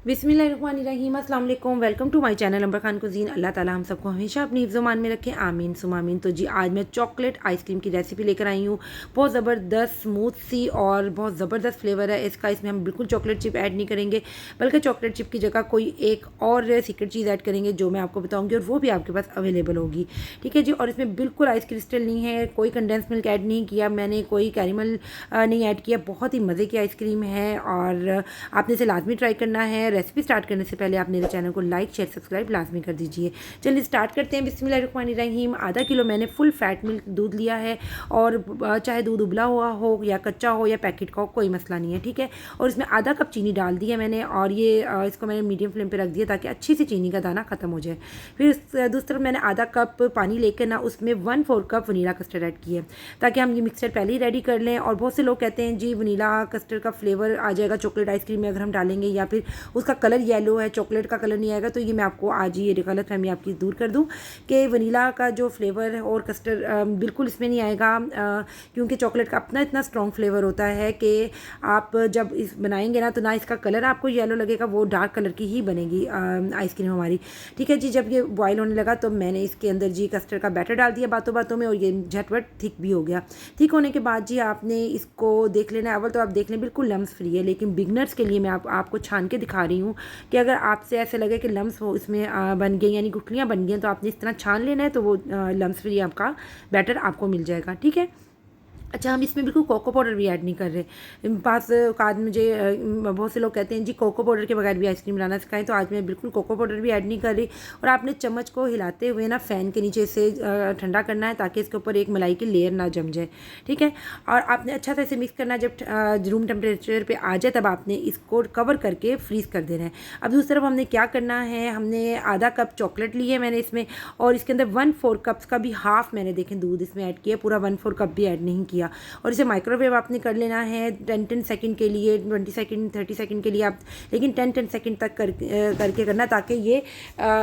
बिस्मिल्लाहिर्रहमानिर्रहीम, अस्सलाम वालेकुम। Welcome to my channel Ambar Khan cuisine. अल्लाह ताला हम सबको हमेशा अपनी हिफ्ज़-ओ-मान में रखे, आमीन सुमा आमीन। तो जी आज मैं चॉकलेट आइसक्रीम की रेसिपी लेकर आई हूँ। बहुत ज़बरदस्त स्मूथ सी और बहुत ज़बरदस्त फ्लेवर है इसका। इसमें हम बिल्कुल चॉकलेट चिप ऐड नहीं करेंगे, बल्कि चॉकलेट चिप की जगह कोई एक और सीक्रेट चीज़ ऐड करेंगे जो मैं आपको बताऊँगी, और वो भी आपके पास अवेलेबल होगी। ठीक है जी। और इसमें बिल्कुल आइस क्रिस्टल नहीं है, कोई कंडेंस मिल्क ऐड नहीं किया मैंने, कोई कैरेमल नहीं ऐड किया। बहुत ही मज़े की आइसक्रीम है और आपने इसे लाजमी ट्राई करना है। रेसिपी स्टार्ट करने से पहले आप मेरे चैनल को लाइक शेयर सब्सक्राइब लाजमी कर दीजिए। चलिए स्टार्ट करते हैं। बिस्मिल्लाहिर्रहमानिर्रहीम। आधा किलो मैंने फुल फैट मिल्क दूध लिया है, और चाहे दूध उबला हुआ हो या कच्चा हो या पैकेट का हो, कोई मसला नहीं है। ठीक है। और इसमें आधा कप चीनी डाल दी है मैंने, और ये इसको मैंने मीडियम फ्लेम पर रख दिया ताकि अच्छी सी चीनी का दाना ख़त्म हो जाए। फिर दूसरी तरफ मैंने आधा कप पानी लेकर ना उसमें 1/4 कप वनीला कस्टर्ड ऐड किया, ताकि हम ये मिक्सचर पहले ही रेडी कर लें। और बहुत से लोग कहते हैं जी वनीला कस्टर्ड का फ्लेवर आ जाएगा चॉकलेट आइसक्रीम में अगर हम डालेंगे, या फिर उसका कलर येलो है, चॉकलेट का कलर नहीं आएगा। तो ये मैं आपको आज ही ये गलतफहमी आपकी दूर कर दूं कि वनीला का जो फ्लेवर है और कस्टर्ड बिल्कुल इसमें नहीं आएगा, क्योंकि चॉकलेट का अपना इतना स्ट्रॉन्ग फ्लेवर होता है कि आप जब इस बनाएंगे ना, तो ना इसका कलर आपको येलो लगेगा, वो डार्क कलर की ही बनेगी आइसक्रीम हमारी। ठीक है जी। जब ये बॉयल होने लगा तो मैंने इसके अंदर जी कस्टर्ड का बैटर डाल दिया बातों बातों में, और ये झटपट थिक भी हो गया। थिक होने के बाद जी आपने इसको देख लेना है। अव्वल तो आप देख लें बिल्कुल लम्स फ्री है, लेकिन बिगनर्स के लिए मैं आपको छान के दिखा रही हूँ कि अगर आपसे ऐसे लगे कि लम्स हो इसमें बन गए, यानी गुठलियाँ बन गई हैं, तो आपने इस तरह छान लेना है, तो वो लम्स फ्री आपका बैटर आपको मिल जाएगा। ठीक है। अच्छा, हम इसमें बिल्कुल कोको पाउडर भी ऐड नहीं कर रहे। पास आज मुझे बहुत से लोग कहते हैं जी कोको पाउडर के बगैर भी आइसक्रीम बनाना सिखाएं, तो आज मैं बिल्कुल कोको पाउडर भी ऐड नहीं कर रही। और आपने चम्मच को हिलाते हुए ना फ़ैन के नीचे से ठंडा करना है, ताकि इसके ऊपर एक मलाई की लेयर ना जम जाए। ठीक है। और आपने अच्छा सा इसे मिक्स करना है। जब रूम टेम्परेचर पर आ जाए तब आपने इसको कवर करके फ्रीज़ कर देना है। अब दूसरी तरफ हमने क्या करना है, हमने आधा कप चॉकलेट ली है मैंने इसमें, और इसके अंदर 1/4 कप्स का भी हाफ मैंने देखें दूध इसमें ऐड किया, पूरा 1/4 कप भी ऐड नहीं किया। और इसे माइक्रोवेव आपने कर लेना है 10 सेकंड के लिए, 20 सेकंड 30 सेकंड के लिए आप, लेकिन 10 सेकंड तक करके करना, ताकि ये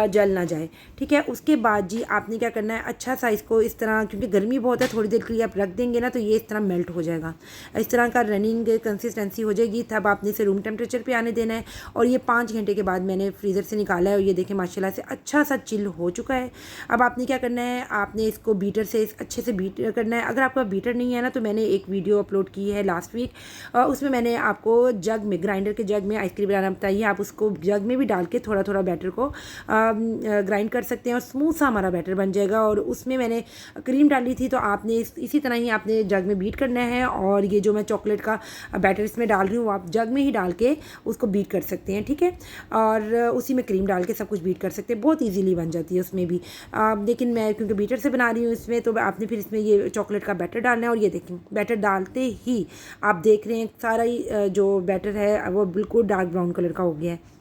जल ना जाए। ठीक है। उसके बाद जी आपने क्या करना है, अच्छा सा इसको इस तरह, क्योंकि गर्मी बहुत है, थोड़ी देर के लिए आप रख देंगे ना तो ये इस तरह मेल्ट हो जाएगा, इस तरह का रनिंग कंसिस्टेंसी हो जाएगी। तब आपने इसे रूम टेम्परेचर पर आने देना है। और ये 5 घंटे के बाद मैंने फ्रीज़र से निकाला है, और ये देखें माशाल्लाह से अच्छा सा चिल हो चुका है। अब आपने क्या करना है, आपने इसको बीटर से अच्छे से बीट करना है। अगर आपका बीटर नहीं है ना, तो मैंने एक वीडियो अपलोड की है लास्ट वीक, उसमें मैंने आपको जग में, ग्राइंडर के जग में आइसक्रीम बनाना बताइए। आप उसको जग में भी डाल के थोड़ा थोड़ा बैटर को ग्राइंड कर सकते हैं, और स्मूथ सा हमारा बैटर बन जाएगा। और उसमें मैंने क्रीम डाली थी, तो आपने इसी तरह ही आपने जग में बीट करना है। और ये जो मैं चॉकलेट का बैटर इसमें डाल रही हूँ, आप जग में ही डाल के उसको बीट कर सकते हैं। ठीक है। और उसी में क्रीम डाल के सब कुछ बीट कर सकते हैं, बहुत ईजीली बन जाती है उसमें भी। लेकिन मैं क्योंकि बीटर से बना रही हूँ इसमें, तो आपने फिर इसमें ये चॉकलेट का बैटर डालना है। और ये देखें बैटर डालते ही आप देख रहे हैं सारा ही जो बैटर है वो बिल्कुल डार्क ब्राउन कलर का हो गया है।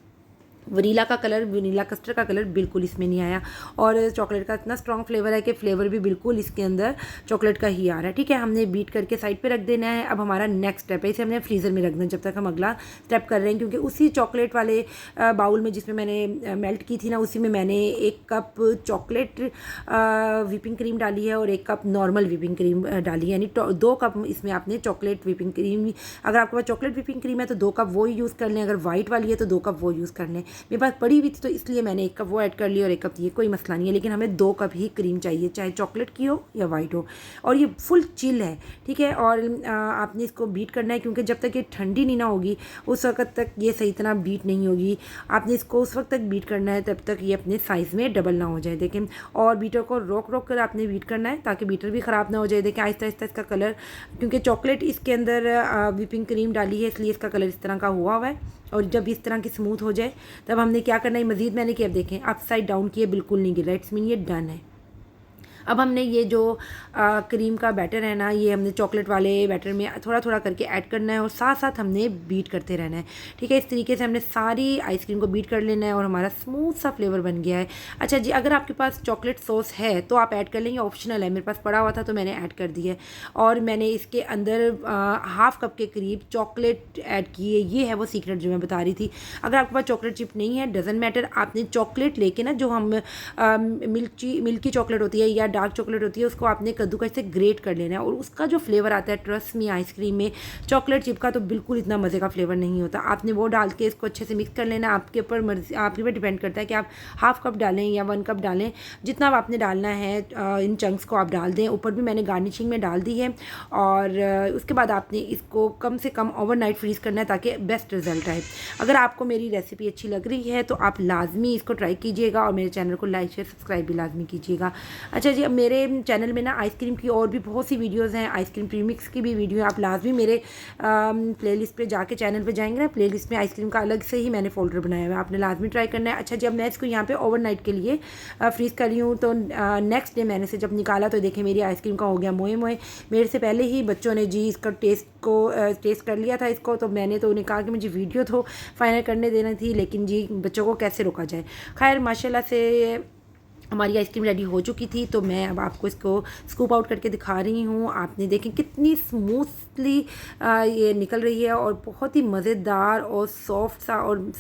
वनीला का कलर, वनीला कस्टर्ड का कलर बिल्कुल इसमें नहीं आया, और चॉकलेट का इतना स्ट्रॉन्ग फ्लेवर है कि फ्लेवर भी बिल्कुल इसके अंदर चॉकलेट का ही आ रहा है। ठीक है। हमने बीट करके साइड पे रख देना है। अब हमारा नेक्स्ट स्टेप है, इसे हमने फ्रीज़र में रखना है जब तक हम अगला स्टेप कर रहे हैं, क्योंकि उसी चॉकलेट वाले बाउल में जिसमें मैंने मेल्ट की थी ना, उसी में मैंने 1 कप चॉकलेट व्हिपिंग क्रीम डाली है, और 1 कप नॉर्मल व्हिपिंग क्रीम डाली है, यानी 2 कप इसमें आपने चॉकलेट व्हिपिंग क्रीम, अगर आपके पास चॉकलेट व्हिपिंग क्रीम है तो 2 कप वो यूज़ कर लें, अगर वाइट वाली है तो 2 कप वो यूज़ कर लें। मेरे पास पड़ी हुई थी तो इसलिए मैंने 1 कप वो ऐड कर लिया, और 1 कप ये, कोई मसला नहीं है। लेकिन हमें 2 कप ही क्रीम चाहिए, चाहे चॉकलेट की हो या वाइट हो। और ये फुल चिल है। ठीक है। और आपने इसको बीट करना है, क्योंकि जब तक ये ठंडी नहीं ना होगी उस वक्त तक ये सही तरह बीट नहीं होगी। आपने इसको उस वक्त तक बीट करना है तब तक ये अपने साइज़ में डबल ना हो जाए। देखें, और बीटर को रोक रोक कर आपने बीट करना है, ताकि बीटर भी ख़राब ना हो जाए। देखें आहिस्ता आहिस्ता इसका कलर, क्योंकि चॉकलेट इसके अंदर व्हिपिंग क्रीम डाली है, इसलिए इसका कलर इस तरह का हुआ है। और जब इस तरह की स्मूथ हो जाए तब हमने क्या करना है, मज़ीद मैंने किया, देखें अपसाइड डाउन किए, बिल्कुल नहीं गिरा, इट्स मीन ये डन है। अब हमने ये जो क्रीम का बैटर है ना, ये हमने चॉकलेट वाले बैटर में थोड़ा थोड़ा करके ऐड करना है, और साथ साथ हमने बीट करते रहना है। ठीक है। इस तरीके से हमने सारी आइसक्रीम को बीट कर लेना है, और हमारा स्मूथ सा फ्लेवर बन गया है। अच्छा जी, अगर आपके पास चॉकलेट सॉस है तो आप ऐड कर लेंगे, ऑप्शनल है। मेरे पास पड़ा हुआ था तो मैंने ऐड कर दिया है। और मैंने इसके अंदर हाफ कप के करीब चॉकलेट ऐड की है। ये है वो सीक्रेट जो मैं बता रही थी। अगर आपके पास चॉकलेट चिप नहीं है, डजेंट मैटर, आपने चॉकलेट लेके ना, जो हम मिल्की चॉकलेट होती है या डार्क चॉकलेट होती है उसको आपने कद्दूकस से ग्रेट कर लेना है, और उसका जो फ्लेवर आता है ट्रस्ट मी आइसक्रीम में चॉकलेट चिप का तो बिल्कुल इतना मज़े का फ्लेवर नहीं होता। आपने वो डाल के इसको अच्छे से मिक्स कर लेना। आपके ऊपर मर्जी, आपके ऊपर डिपेंड करता है कि आप हाफ़ कप डालें या 1 कप डालें, जितना आपने डालना है इन चंक्स को आप डाल दें। ऊपर भी मैंने गार्निशिंग में डाल दी है, और उसके बाद आपने इसको कम से कम ओवरनाइट फ्रीज़ करना है ताकि बेस्ट रिजल्ट आए। अगर आपको मेरी रेसिपी अच्छी लग रही है तो आप लाजमी इसको ट्राई कीजिएगा, और मेरे चैनल को लाइक शेयर सब्सक्राइब भी लाजमी कीजिएगा। अच्छा जी, अब मेरे चैनल में ना आइसक्रीम की और भी बहुत सी वीडियोज़ हैं, आइसक्रीम प्रीमिक्स की भी वीडियो है। आप लाजमी मेरे प्लेलिस्ट पे जाके चैनल पे जाएंगे ना, प्लेलिस्ट में आइसक्रीम का अलग से ही मैंने फोल्डर बनाया हुआ है, आपने लाजमी ट्राई करना है। अच्छा, जब मैं इसको यहाँ पे ओवरनाइट के लिए फ्रीज़ कर रही हूँ तो नेक्स्ट डे मैंने से जब निकाला तो देखें मेरी आइसक्रीम का हो गया मोए मोए। मेरे से पहले ही बच्चों ने जी इसका टेस्ट कर लिया था इसको, तो मैंने तो उन्हें कहा कि मुझे वीडियो तो फाइनल करने देना थी, लेकिन जी बच्चों को कैसे रोका जाए। खैर माशाल्लाह से हमारी आइसक्रीम रेडी हो चुकी थी, तो मैं अब आपको इसको स्कूप आउट करके दिखा रही हूँ। आपने देखें कितनी स्मूथली ये निकल रही है, और बहुत ही मज़ेदार और सॉफ्ट सा और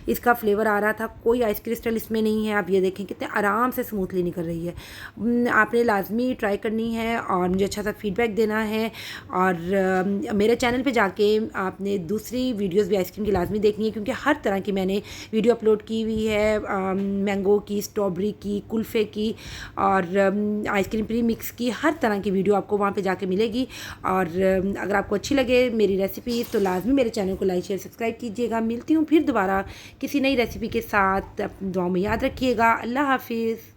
इसका फ्लेवर आ रहा था। कोई आइस क्रिस्टल इसमें नहीं है। आप ये देखें कितने आराम से स्मूथली निकल रही है। आपने लाजमी ट्राई करनी है और मुझे अच्छा सा फीडबैक देना है, और मेरे चैनल पे जाके आपने दूसरी वीडियोस भी आइसक्रीम की लाजमी देखनी है, क्योंकि हर तरह की मैंने वीडियो अपलोड की हुई है। मैंगो की, स्ट्रॉबेरी की, कुल्फ़े की और आइसक्रीम प्री मिक्स की, हर तरह की वीडियो आपको वहाँ पे जाके मिलेगी। और अगर आपको अच्छी लगे मेरी रेसिपी तो लाजमी मेरे चैनल को लाइक शेयर सब्सक्राइब कीजिएगा। मिलती हूँ फिर दोबारा किसी नई रेसिपी के साथ। दुआ में याद रखिएगा। अल्लाह हाफिज़।